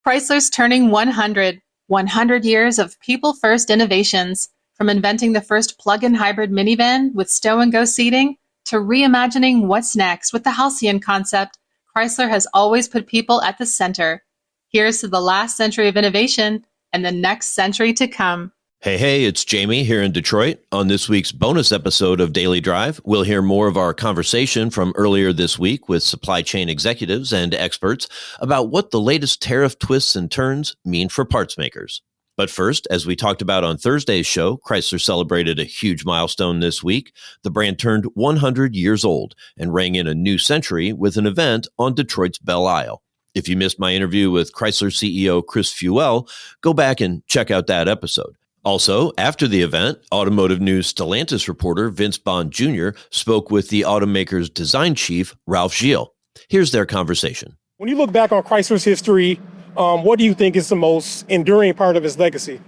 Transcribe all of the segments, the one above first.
Chrysler's turning 100. 100 years of people-first innovations, from inventing the first plug-in hybrid minivan with stow-and-go seating to reimagining what's next with the Halcyon concept. Chrysler has always put people at the center. Here's to the last century of innovation and the next century to come. Hey, it's Jamie here in Detroit. On this week's bonus episode of Daily Drive, we'll hear more of our conversation from earlier this week with supply chain executives and experts about what the latest tariff twists and turns mean for parts makers. But first, as we talked about on Thursday's show, Chrysler celebrated a huge milestone this week. The brand turned 100 years old and rang in a new century with an event on Detroit's Belle Isle. If you missed my interview with Chrysler CEO Chris Fuel, go back and check out that episode. Also, after the event, Automotive News Stellantis reporter Vince Bond Jr. spoke with the automaker's design chief, Ralph Gilles. Here's their conversation. When you look back on Chrysler's history, what do you think is the most enduring part of its legacy?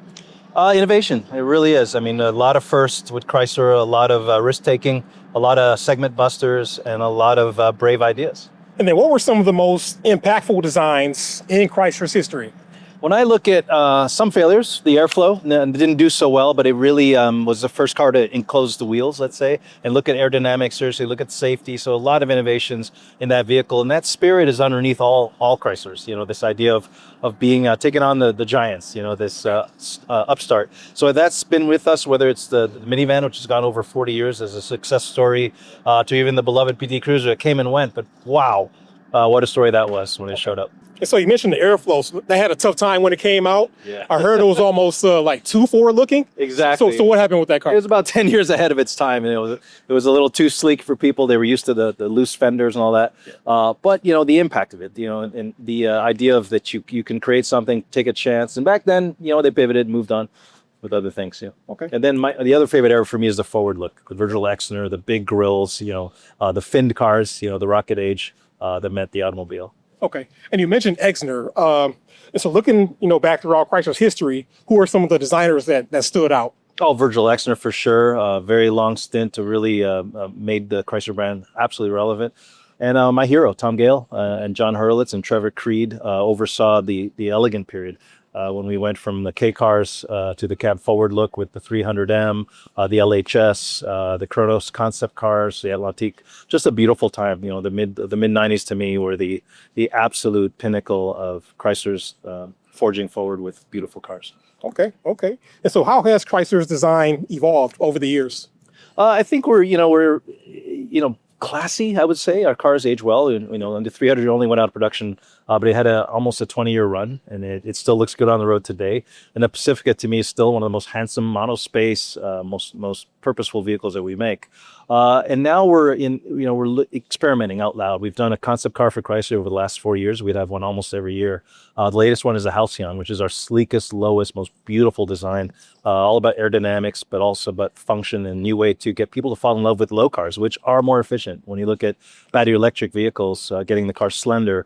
Innovation. It really is. I mean, a lot of firsts with Chrysler, a lot of risk-taking, a lot of segment busters, and a lot of brave ideas. And then what were some of the most impactful designs in Chrysler's history? When I look at some failures, the airflow didn't do so well, but it really was the first car to enclose the wheels, let's say, and look at aerodynamics, seriously, look at safety. So a lot of innovations in that vehicle, and that spirit is underneath all Chryslers. You know, this idea of being taking on the giants. You know, this upstart. So that's been with us, whether it's the minivan, which has gone over 40 years as a success story, to even the beloved PT Cruiser that came and went. But wow, what a story that was when it showed up. And so you mentioned the airflow. So they had a tough time when it came out. Yeah. I heard it was almost like too forward looking. Exactly. So what happened with that car? It was about 10 years ahead of its time. And it was a little too sleek for people. They were used to the loose fenders and all that. Yeah. But, you know, the impact of it, you know, and the idea of that you can create something, take a chance. And back then, you know, they pivoted and moved on with other things. Yeah. Okay. And then the other favorite era for me is the forward look. The Virgil Exner, the big grills, you know, the finned cars, you know, the rocket age that met the automobile. Okay. And you mentioned Exner. And so looking, you know, back throughout Chrysler's history, who are some of the designers that stood out? Oh, Virgil Exner for sure. Very long stint to really made the Chrysler brand absolutely relevant. And my hero, Tom Gale and John Hurlitz and Trevor Creed oversaw the elegant period. When we went from the K cars to the cab forward look with the 300M, the LHS, the Kronos concept cars, the Atlantique, just a beautiful time. You know, the mid 90s to me were the absolute pinnacle of Chrysler's forging forward with beautiful cars. Okay. And so how has Chrysler's design evolved over the years? I think we're classy, I would say. Our cars age well. And, you know, the 300 only went out of production, but it had almost a 20-year run, and it still looks good on the road today. And the Pacifica, to me, is still one of the most handsome, monospace, most purposeful vehicles that we make. And now we're experimenting out loud. We've done a concept car for Chrysler over the last 4 years. We'd have one almost every year. The latest one is the Halcyon, which is our sleekest, lowest, most beautiful design, all about aerodynamics, but also about function and new way to get people to fall in love with low cars, which are more efficient. When you look at battery electric vehicles, getting the car slender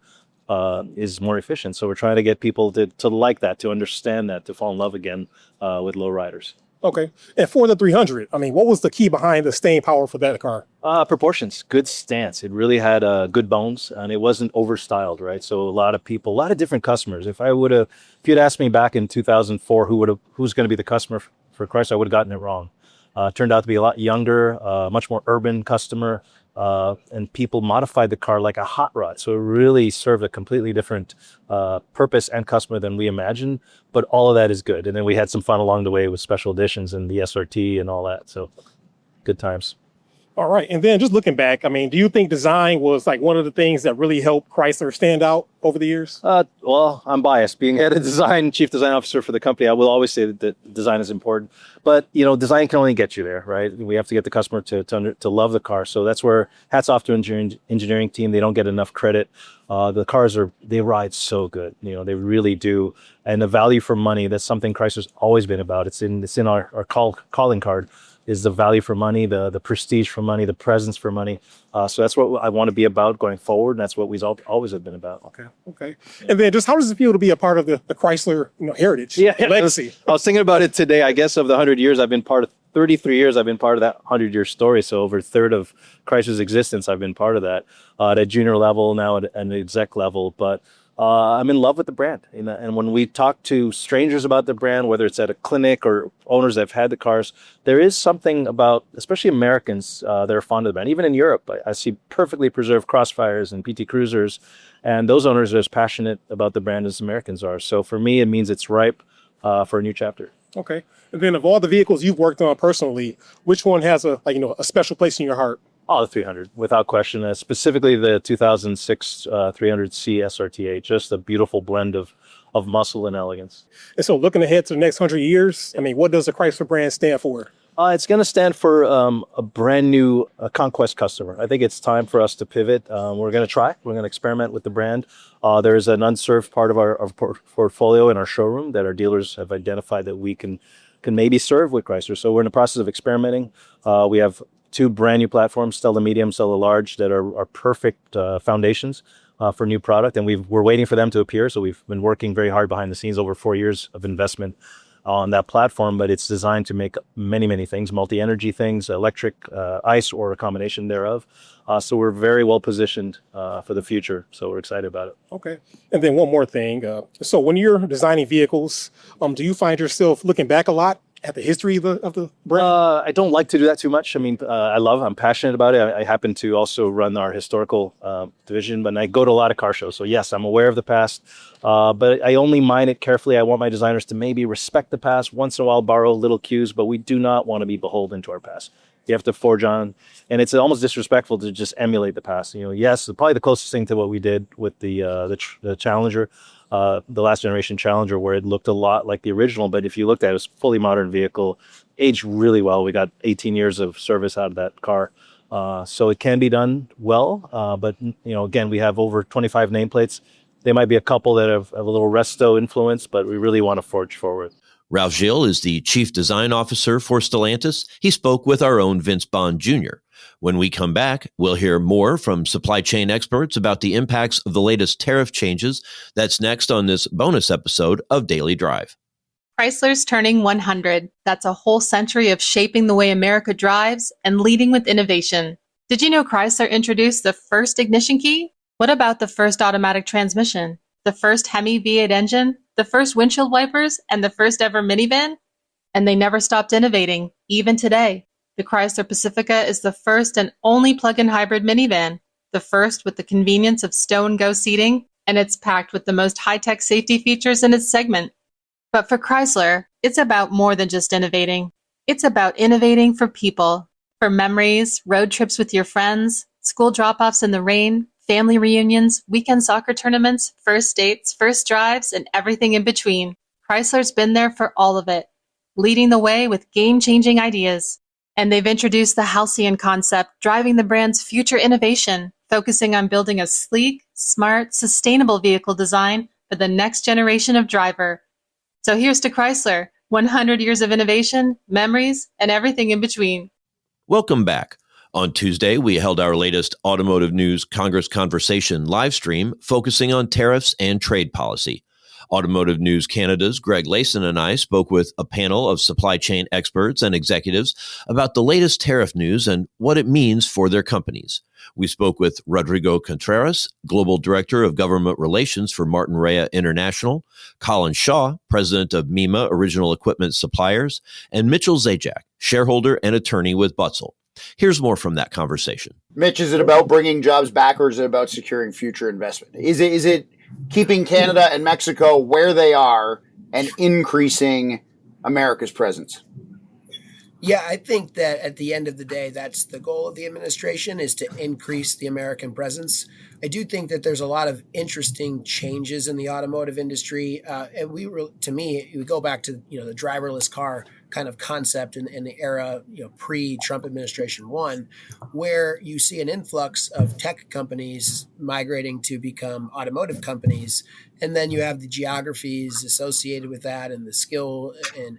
is more efficient. So we're trying to get people to like that, to understand that, to fall in love again with low riders. Okay. And for the 300, I mean, what was the key behind the staying power for that car? Proportions, good stance. It really had good bones, and it wasn't overstyled, right? So a lot of people, a lot of different customers. If you'd asked me back in 2004 who's going to be the customer for Chrysler, I would have gotten it wrong. Turned out to be a lot younger, much more urban customer, and people modified the car like a hot rod. So it really served a completely different purpose and customer than we imagined, but all of that is good. And then we had some fun along the way with special editions and the SRT and all that. So good times. All right. And then just looking back, I mean, do you think design was like one of the things that really helped Chrysler stand out over the years? Well, I'm biased. Being head of design, chief design officer for the company, I will always say that design is important. But, you know, design can only get you there, right? We have to get the customer to love the car. So that's where hats off to engineering team. They don't get enough credit. The cars they ride so good. You know, they really do. And the value for money, that's something Chrysler's always been about. It's in our calling card. Is the value for money, the prestige for money, the presence for money. So that's what I want to be about going forward. And that's what we've always have been about. Okay. And then just how does it feel to be a part of the Chrysler, heritage, legacy? I was thinking about it today. I guess of the 100 years I've been part of, 33 years I've been part of that 100-year story. So over a third of Chrysler's existence, I've been part of that at a junior level, now at an exec level. But I'm in love with the brand. And when we talk to strangers about the brand, whether it's at a clinic or owners that have had the cars, there is something about, especially Americans, that are fond of the brand. Even in Europe, I see perfectly preserved Crossfires and PT Cruisers, and those owners are as passionate about the brand as Americans are. So for me, it means it's ripe for a new chapter. Okay. And then of all the vehicles you've worked on personally, which one has a special place in your heart? Oh, the 300, without question. Specifically the 2006 300C SRT8, just a beautiful blend of muscle and elegance. And so looking ahead to the next 100 years, what does the Chrysler brand stand for? It's going to stand for a brand new conquest customer. I think it's time for us to pivot. We're going to try. We're going to experiment with the brand. There's an unserved part of our portfolio in our showroom that our dealers have identified that we can maybe serve with Chrysler. So we're in the process of experimenting. We have 2 brand new platforms, Stella Medium, Stella Large, that are perfect foundations for new product. And we're waiting for them to appear. So we've been working very hard behind the scenes, over 4 years of investment on that platform, but it's designed to make many, many things, multi-energy things, electric, ICE, or a combination thereof. So we're very well positioned for the future. So we're excited about it. Okay. And then one more thing. So when you're designing vehicles, do you find yourself looking back a lot at the history of the brand? I don't like to do that too much. I'm passionate about it. I happen to also run our historical division, but I go to a lot of car shows. So yes, I'm aware of the past, but I only mind it carefully. I want my designers to maybe respect the past, once in a while borrow little cues, but we do not want to be beholden to our past. You have to forge on, and it's almost disrespectful to just emulate the past. Yes, probably the closest thing to what we did with the Challenger, the last generation Challenger, where it looked a lot like the original, but if you looked at it, it was a fully modern vehicle, aged really well. We got 18 years of service out of that car. So it can be done well, but again, we have over 25 nameplates. There might be a couple that have a little resto influence, but we really want to forge forward. Ralph Gilles is the Chief Design Officer for Stellantis. He spoke with our own Vince Bond Jr. When we come back, we'll hear more from supply chain experts about the impacts of the latest tariff changes. That's next on this bonus episode of Daily Drive. Chrysler's turning 100. That's a whole century of shaping the way America drives and leading with innovation. Did you know Chrysler introduced the first ignition key? What about the first automatic transmission? The first Hemi V8 engine? The first windshield wipers? And the first ever minivan? And they never stopped innovating, even today. The Chrysler Pacifica is the first and only plug-in hybrid minivan, the first with the convenience of stow-and-go seating, and it's packed with the most high-tech safety features in its segment. But for Chrysler, it's about more than just innovating. It's about innovating for people, for memories, road trips with your friends, school drop-offs in the rain, family reunions, weekend soccer tournaments, first dates, first drives, and everything in between. Chrysler's been there for all of it, leading the way with game-changing ideas. And they've introduced the Halcyon concept, driving the brand's future innovation, focusing on building a sleek, smart, sustainable vehicle design for the next generation of driver. So here's to Chrysler, 100 years of innovation, memories, and everything in between. Welcome back. On Tuesday, we held our latest Automotive News Congress Conversation live stream focusing on tariffs and trade policy. Automotive News Canada's Greg Layson and I spoke with a panel of supply chain experts and executives about the latest tariff news and what it means for their companies. We spoke with Rodrigo Contreras, Global Director of Government Relations for Martin Rea International, Colin Shaw, President of MEMA Original Equipment Suppliers, and Mitchell Zajac, shareholder and attorney with Butzel. Here's more from that conversation. Mitch, is it about bringing jobs back, or is it about securing future investment? Is it keeping Canada and Mexico where they are and increasing America's presence? Yeah, I think that at the end of the day, that's the goal of the administration, is to increase the American presence. I do think that there's a lot of interesting changes in the automotive industry. And to me, we go back to, the driverless car kind of concept in the era, pre-Trump administration one, where you see an influx of tech companies migrating to become automotive companies. And then you have the geographies associated with that and the skill and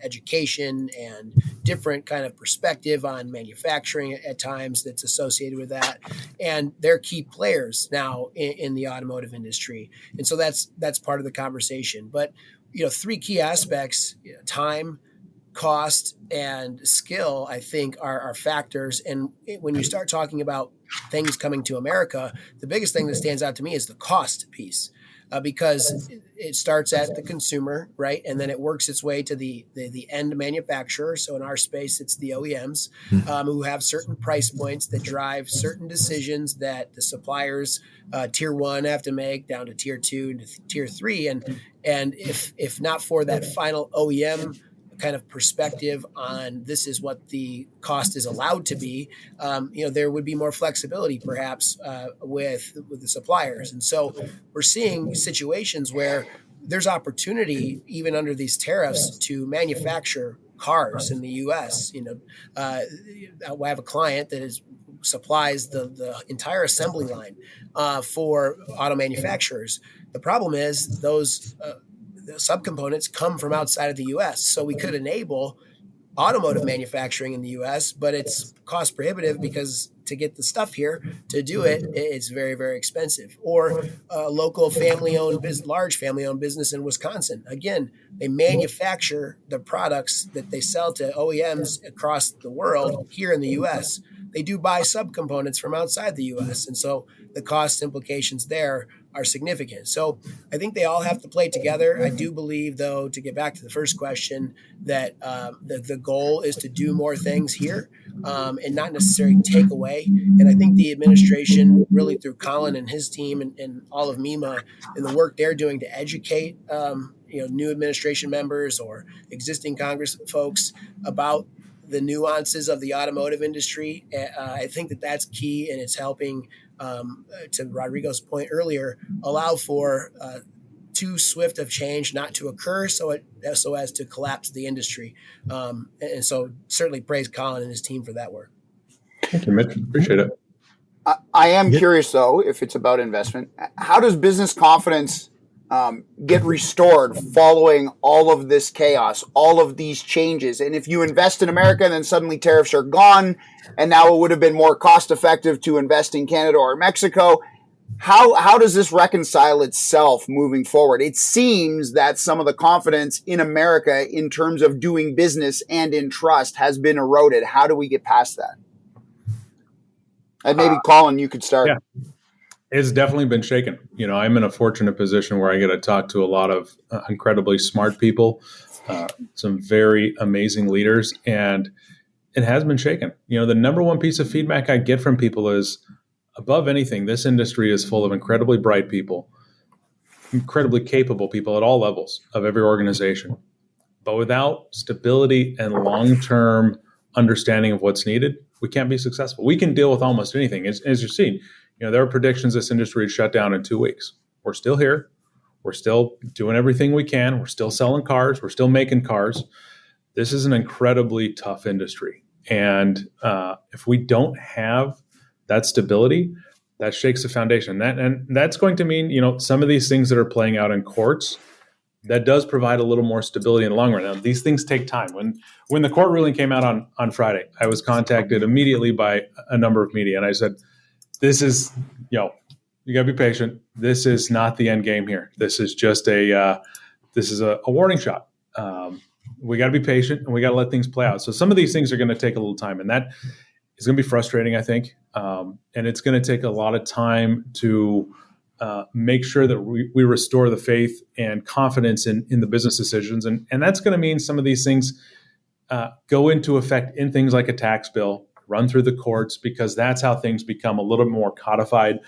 education and different kind of perspective on manufacturing at times that's associated with that. And they're key players now in the automotive industry. And so that's part of the conversation. But, three key aspects: time, cost and skill, I think, are factors. And when you start talking about things coming to America, the biggest thing that stands out to me is the cost piece. Because it starts at the consumer, right? And then it works its way to the end manufacturer. So in our space, it's the OEMs who have certain price points that drive certain decisions that the suppliers, tier one, have to make down to tier two and tier three. And if not for that final OEM kind of perspective on this is what the cost is allowed to be, there would be more flexibility perhaps with the suppliers. And so we're seeing situations where there's opportunity even under these tariffs to manufacture cars in the U.S. I have a client that supplies the entire assembly line for auto manufacturers. The problem is those the subcomponents come from outside of the U.S. So we could enable automotive manufacturing in the U.S., but it's cost prohibitive because to get the stuff here to do it, it's very, very expensive. Or a local large family-owned business in Wisconsin. Again, they manufacture the products that they sell to OEMs across the world here in the U.S. They do buy subcomponents from outside the U.S., and so the cost implications there are significant. So I think they all have to play together. I do believe, though, to get back to the first question, that the goal is to do more things here and not necessarily take away. And I think the administration, really through Colin and his team and all of MEMA and the work they're doing to educate new administration members or existing Congress folks about the nuances of the automotive industry. I think that that's key, and it's helping, to Rodrigo's point earlier, allow for too swift of change not to occur so as to collapse the industry. And so certainly praise Colin and his team for that work. Thank you, Mitch. Appreciate it. I am curious, though, if it's about investment, how does business confidence get restored following all of this chaos, all of these changes? And if you invest in America and then suddenly tariffs are gone and now it would have been more cost effective to invest in Canada or Mexico, how does this reconcile itself moving forward? It seems that some of the confidence in America in terms of doing business and in trust has been eroded. How do we get past that? And maybe Colin, you could start. Yeah. It's definitely been shaken. I'm in a fortunate position where I get to talk to a lot of incredibly smart people, some very amazing leaders, and it has been shaken. The number one piece of feedback I get from people is, above anything, this industry is full of incredibly bright people, incredibly capable people at all levels of every organization. But without stability and long-term understanding of what's needed, we can't be successful. We can deal with almost anything. As you've seen, there are predictions this industry would shut down in 2 weeks. We're still here. We're still doing everything we can. We're still selling cars. We're still making cars. This is an incredibly tough industry. And if we don't have that stability, that shakes the foundation. And that's going to mean, some of these things that are playing out in courts, that does provide a little more stability in the long run. Now, these things take time. When the court ruling came out on Friday, I was contacted immediately by a number of media, and I said, this is, you got to be patient. This is not the end game here. This is just a warning shot. We got to be patient, and we got to let things play out. So some of these things are going to take a little time, and that is going to be frustrating, I think. And it's going to take a lot of time to make sure that we restore the faith and confidence in the business decisions. And that's going to mean some of these things go into effect in things like a tax bill, run through the courts, because that's how things become a little bit more codified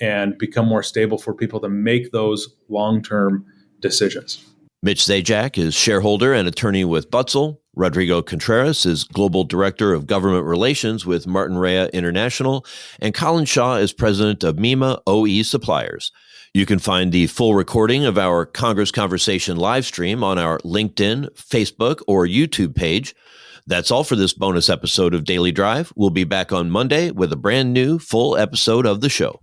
and become more stable for people to make those long-term decisions. Mitch Zajac is shareholder and attorney with Butzel. Rodrigo Contreras is Global Director of Government Relations with Martin Rea International. And Colin Shaw is President of MEMA OE Suppliers. You can find the full recording of our Congress Conversation live stream on our LinkedIn, Facebook, or YouTube page. That's all for this bonus episode of Daily Drive. We'll be back on Monday with a brand new full episode of the show.